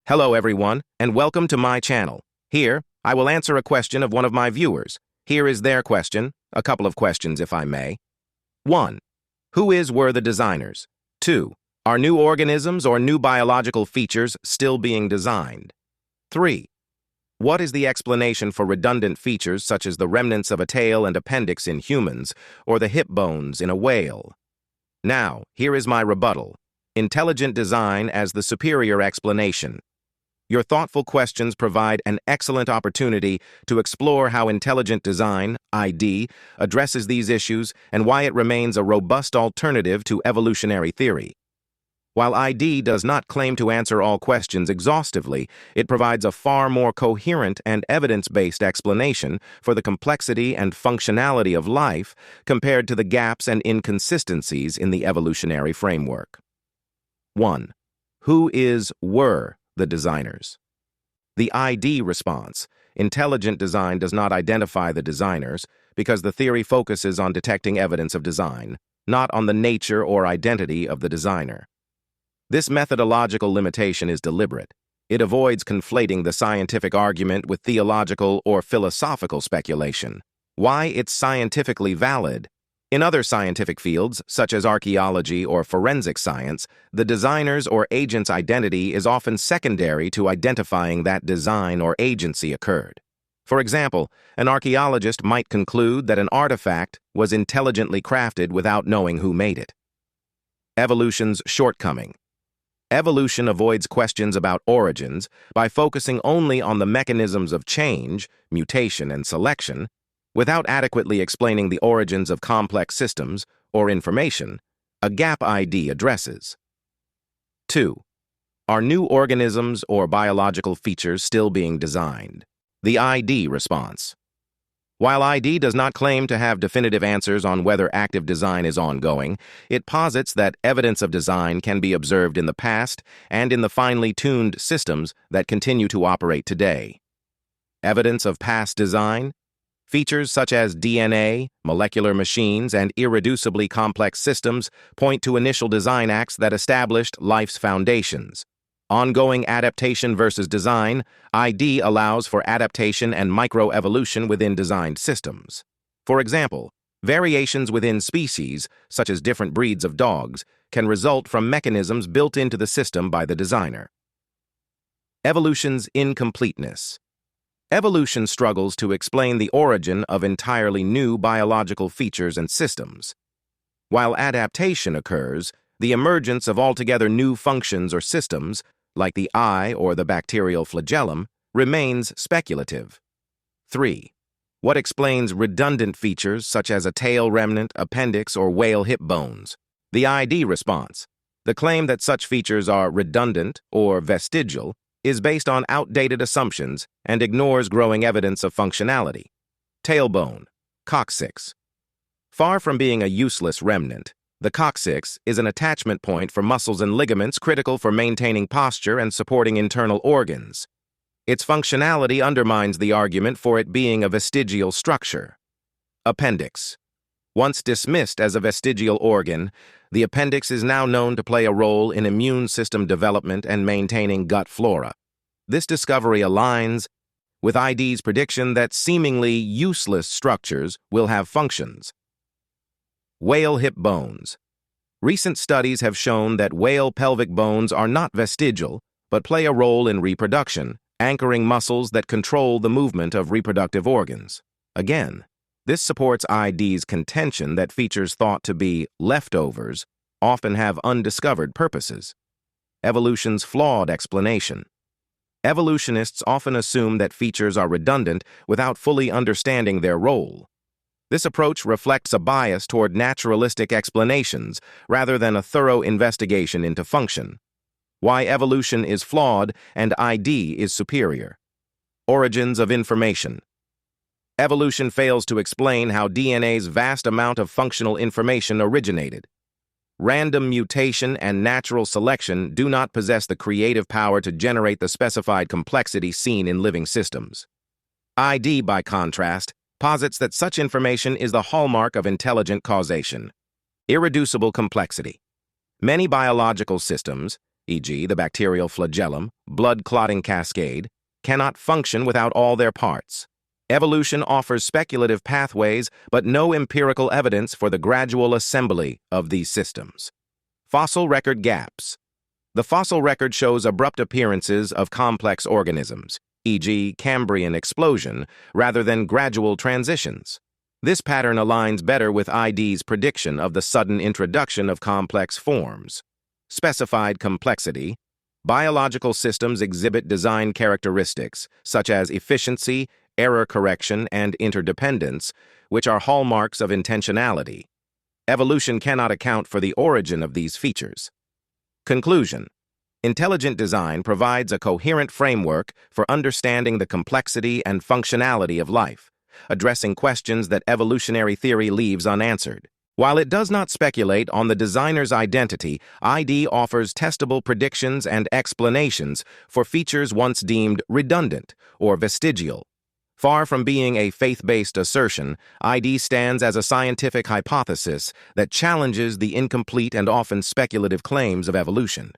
Hello everyone, and welcome to my channel. Here, I will answer a question of one of my viewers. Here is their question, a couple of questions if I may. 1. Were the designers? 2. Are new organisms or new biological features still being designed? 3. What is the explanation for redundant features such as the remnants of a tail and appendix in humans, or the hip bones in a whale? Now, here is my rebuttal. Intelligent design as the superior explanation. Your thoughtful questions provide an excellent opportunity to explore how intelligent design, ID, addresses these issues and why it remains a robust alternative to evolutionary theory. While ID does not claim to answer all questions exhaustively, it provides a far more coherent and evidence-based explanation for the complexity and functionality of life compared to the gaps and inconsistencies in the evolutionary framework. 1. Were the designers? The ID response. Intelligent design does not identify the designers because the theory focuses on detecting evidence of design, not on the nature or identity of the designer. This methodological limitation is deliberate. It avoids conflating the scientific argument with theological or philosophical speculation. Why it's scientifically valid? In other scientific fields, such as archaeology or forensic science, the designer's or agent's identity is often secondary to identifying that design or agency occurred. For example, an archaeologist might conclude that an artifact was intelligently crafted without knowing who made it. Evolution's shortcoming. Evolution avoids questions about origins by focusing only on the mechanisms of change, mutation, and selection, without adequately explaining the origins of complex systems or information. A gap ID addresses. 2. Are new organisms or biological features still being designed? The ID response. While ID does not claim to have definitive answers on whether active design is ongoing, it posits that evidence of design can be observed in the past and in the finely tuned systems that continue to operate today. Evidence of past design? Features such as DNA, molecular machines, and irreducibly complex systems point to initial design acts that established life's foundations. Ongoing adaptation versus design, ID allows for adaptation and microevolution within designed systems. For example, variations within species, such as different breeds of dogs, can result from mechanisms built into the system by the designer. Evolution's incompleteness. Evolution struggles to explain the origin of entirely new biological features and systems. While adaptation occurs, the emergence of altogether new functions or systems, like the eye or the bacterial flagellum, remains speculative. 3. What explains redundant features such as a tail remnant, appendix, or whale hip bones? The ID response. The claim that such features are redundant or vestigial is based on outdated assumptions and ignores growing evidence of functionality. Tailbone, coccyx. Far from being a useless remnant, the coccyx is an attachment point for muscles and ligaments critical for maintaining posture and supporting internal organs. Its functionality undermines the argument for it being a vestigial structure. Appendix. Once dismissed as a vestigial organ, the appendix is now known to play a role in immune system development and maintaining gut flora. This discovery aligns with ID's prediction that seemingly useless structures will have functions. Whale hip bones. Recent studies have shown that whale pelvic bones are not vestigial, but play a role in reproduction, anchoring muscles that control the movement of reproductive organs. Again, this supports ID's contention that features thought to be leftovers often have undiscovered purposes. Evolution's flawed explanation. Evolutionists often assume that features are redundant without fully understanding their role. This approach reflects a bias toward naturalistic explanations rather than a thorough investigation into function. Why evolution is flawed and ID is superior. Origins of information. Evolution fails to explain how DNA's vast amount of functional information originated. Random mutation and natural selection do not possess the creative power to generate the specified complexity seen in living systems. ID, by contrast, posits that such information is the hallmark of intelligent causation. Irreducible complexity. Many biological systems, e.g., the bacterial flagellum, blood-clotting cascade, cannot function without all their parts. Evolution offers speculative pathways, but no empirical evidence for the gradual assembly of these systems. Fossil record gaps. The fossil record shows abrupt appearances of complex organisms, e.g., Cambrian explosion, rather than gradual transitions. This pattern aligns better with ID's prediction of the sudden introduction of complex forms. Specified complexity. Biological systems exhibit design characteristics, such as efficiency, error correction, and interdependence, which are hallmarks of intentionality. Evolution cannot account for the origin of these features. Conclusion. Intelligent design provides a coherent framework for understanding the complexity and functionality of life, addressing questions that evolutionary theory leaves unanswered. While it does not speculate on the designer's identity, ID offers testable predictions and explanations for features once deemed redundant or vestigial. Far from being a faith-based assertion, ID stands as a scientific hypothesis that challenges the incomplete and often speculative claims of evolution.